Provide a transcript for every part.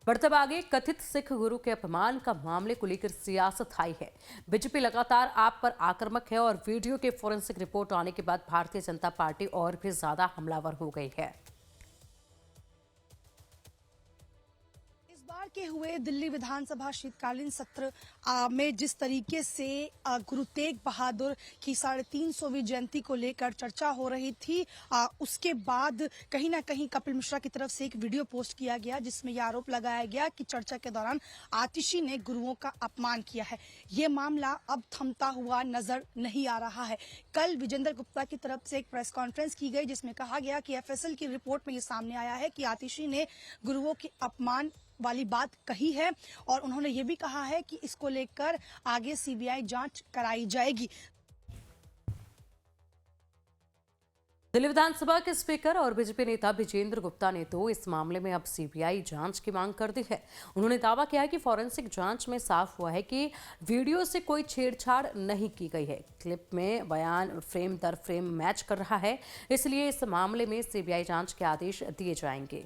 बढ़ते आगे कथित सिख गुरु के अपमान का मामले को लेकर सियासत हाई है। बीजेपी लगातार आप पर आक्रामक है और वीडियो के फोरेंसिक रिपोर्ट आने के बाद भारतीय जनता पार्टी और भी ज्यादा हमलावर हो गई है। इस बार के हुए दिल्ली विधानसभा शीतकालीन सत्र में जिस तरीके से गुरु तेग बहादुर की 350वीं जयंती को लेकर चर्चा हो रही थी, उसके बाद कहीं ना कहीं कपिल मिश्रा की तरफ से एक वीडियो पोस्ट किया गया जिसमें यह आरोप लगाया गया कि चर्चा के दौरान आतिशी ने गुरुओं का अपमान किया है। ये मामला अब थमता हुआ नजर नहीं आ रहा है। कल विजेंद्र गुप्ता की तरफ से एक प्रेस कॉन्फ्रेंस की गई जिसमें कहा गया कि एफएसएल की रिपोर्ट में ये सामने आया है कि आतिशी ने गुरुओं के अपमान वाली बात कही है और उन्होंने ये भी कहा है कि इसको लेकर आगे सीबीआई जांच कराई जाएगी। दिल्ली विधानसभा के स्पीकर और बीजेपी नेता विजेंद्र गुप्ता ने तो इस मामले में अब सीबीआई जांच की मांग कर दी है। उन्होंने दावा किया है कि फॉरेंसिक जांच में साफ हुआ है कि वीडियो से कोई छेड़छाड़ नहीं की गई है। क्लिप में बयान फ्रेम दर फ्रेम मैच कर रहा है, इसलिए इस मामले में सीबीआई जांच के आदेश दिए जाएंगे।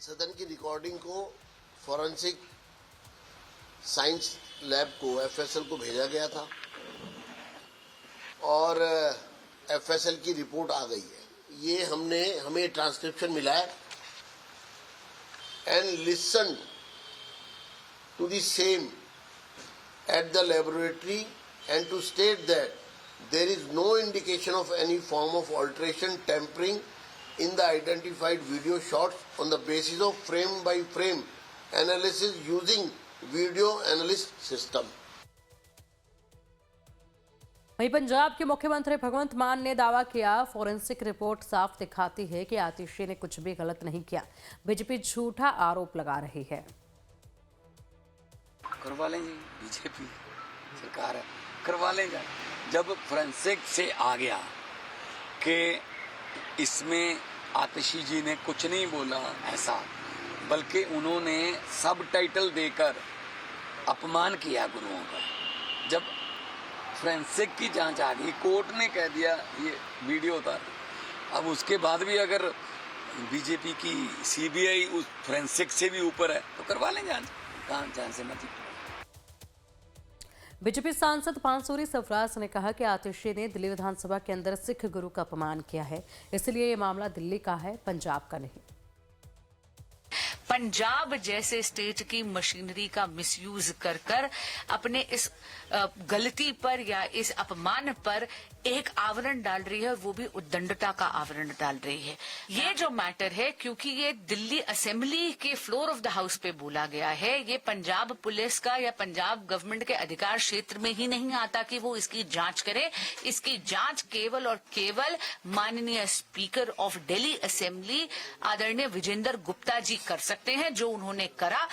सदन की रिकॉर्डिंग को फॉरेंसिक साइंस लैब को एफएसएल को भेजा गया था और एफएसएल की रिपोर्ट आ गई है। ये हमें ट्रांसक्रिप्शन मिला है and listen to the same at the laboratory and to state that there is no indication of any form of alteration tampering in the identified video shots on the basis of frame by frame analysis using video analyst system। वहीं पंजाब के मुख्यमंत्री भगवंत मान ने दावा किया, forensic report साफ दिखाती है कि आतिशी ने कुछ भी गलत नहीं किया। बीजेपी झूठा आरोप लगा रही है। करवा लें जी, बीजेपी सरकार है, करवा लें। जब फॉरेंसिक से आ गया कि इसमें आतिशी जी ने कुछ नहीं बोला ऐसा, बल्कि उन्होंने सब टाइटल देकर अपमान किया गुरुओं का। जब फोरेंसिक की जांच आ गई, कोर्ट ने कह दिया ये वीडियो था, अब उसके बाद भी अगर बीजेपी की सीबीआई उस फोरेंसिक से भी ऊपर है तो करवा लें जांच, कहाँ जांच से मत। बीजेपी सांसद पांसूरी सरफराज ने कहा कि आतिशी ने दिल्ली विधानसभा के अंदर सिख गुरु का अपमान किया है, इसलिए ये मामला दिल्ली का है, पंजाब का नहीं। पंजाब जैसे स्टेट की मशीनरी का मिसयूज कर कर अपने इस गलती पर या इस अपमान पर एक आवरण डाल रही है, वो भी उद्दंडता का आवरण डाल रही है। ये जो मैटर है, क्योंकि ये दिल्ली असेंबली के फ्लोर ऑफ द हाउस पे बोला गया है, ये पंजाब पुलिस का या पंजाब गवर्नमेंट के अधिकार क्षेत्र में ही नहीं आता कि वो इसकी जांच करे। इसकी जांच केवल और केवल माननीय स्पीकर ऑफ दिल्ली असेंबली आदरणीय विजेंद्र गुप्ता जी कर सकते हैं, जो उन्होंने करा।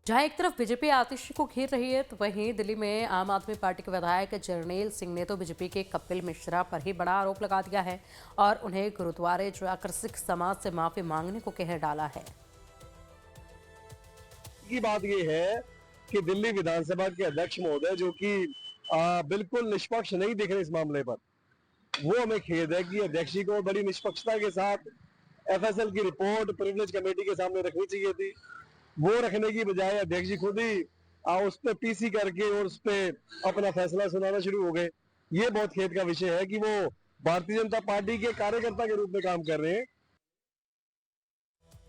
जहां एक तरफ बीजेपी आतिशी को घेर रही है, तो वहीं दिल्ली में आम आदमी पार्टी के विधायक जरनैल सिंह ने तो बीजेपी के कपिल मिश्रा पर ही बड़ा आरोप लगा दिया है और उन्हें गुरुद्वारे जाकर सिख समाज से माफी मांगने को कह डाला है। की बात यह है कि दिल्ली विधानसभा के अध्यक्ष महोदय, जो कि बिल्कुल निष्पक्ष नहीं दिख रहे इस मामले पर, वो हमें खेद है कि अध्यक्ष जी को बड़ी निष्पक्षता के साथ एफएसएल की रिपोर्ट प्रिविलेज कमेटी के सामने रखनी चाहिए थी। वो रखने की बजाय अध्यक्ष जी खुद ही उस पर पीसी करके और उस पर अपना फैसला सुनाना शुरू हो गए। ये बहुत खेद का विषय है कि वो भारतीय जनता पार्टी के कार्यकर्ता के रूप में काम कर रहे हैं।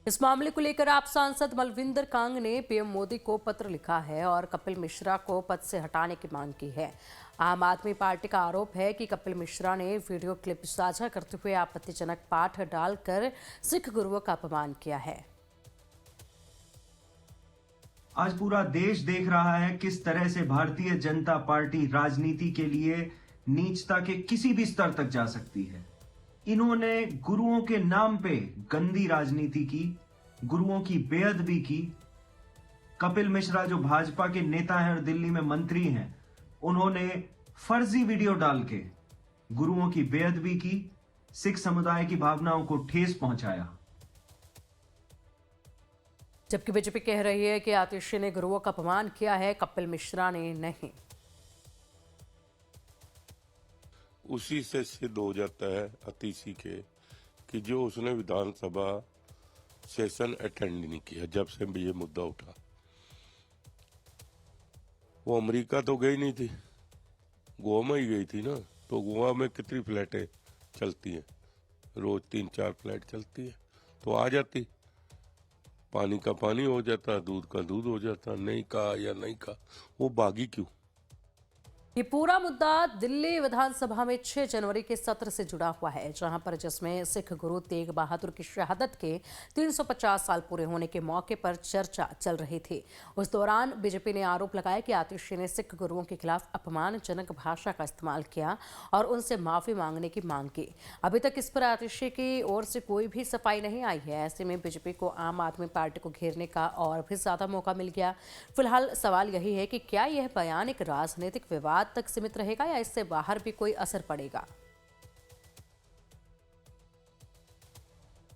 इस मामले को लेकर आप सांसद मलविंदर कांग ने पीएम मोदी को पत्र लिखा है और कपिल मिश्रा को पद से हटाने की मांग की है। आम आदमी पार्टी का आरोप है कि कपिल मिश्रा ने वीडियो क्लिप साझा करते हुए आपत्तिजनक पाठ डालकर सिख गुरुओं का अपमान किया है। आज पूरा देश देख रहा है किस तरह से भारतीय जनता पार्टी राजनीति के लिए नीचता के किसी भी स्तर तक जा सकती है। इन्होंने गुरुओं के नाम पे गंदी राजनीति की, गुरुओं की बेअदबी की। कपिल मिश्रा जो भाजपा के नेता हैं और दिल्ली में मंत्री हैं, उन्होंने फर्जी वीडियो डाल के गुरुओं की बेअदबी की, सिख समुदाय की भावनाओं को ठेस पहुंचाया। जबकि बीजेपी कह रही है कि आतिशी ने गुरुओं का अपमान किया है, कपिल मिश्रा ने नहीं। उसी से सिद्ध हो जाता है आतिशी के कि जो उसने विधानसभा सेशन अटेंड नहीं किया जब से भी ये मुद्दा उठा। वो अमेरिका तो गई नहीं थी, गोवा में ही गई थी ना। तो गोवा में कितनी फ्लैटें चलती हैं, रोज 3-4 फ्लैट चलती है, तो आ जाती, पानी का पानी हो जाता, दूध का दूध हो जाता। नहीं कहा या नहीं कहा, वो भागी क्यों? ये पूरा मुद्दा दिल्ली विधानसभा में 6 जनवरी के सत्र से जुड़ा हुआ है, जहां पर जिसमें सिख गुरु तेग बहादुर की शहादत के 350 साल पूरे होने के मौके पर चर्चा चल रही थी। उस दौरान बीजेपी ने आरोप लगाया कि आतिशी ने सिख गुरुओं के खिलाफ अपमानजनक भाषा का इस्तेमाल किया और उनसे माफी मांगने की मांग की। अभी तक इस पर आतिशी की ओर से कोई भी सफाई नहीं आई है। ऐसे में बीजेपी को आम आदमी पार्टी को घेरने का और भी ज्यादा मौका मिल गया। फिलहाल सवाल यही है कि क्या यह बयान एक राजनीतिक विवाद तक सीमित रहेगा या इससे बाहर भी कोई असर पड़ेगा।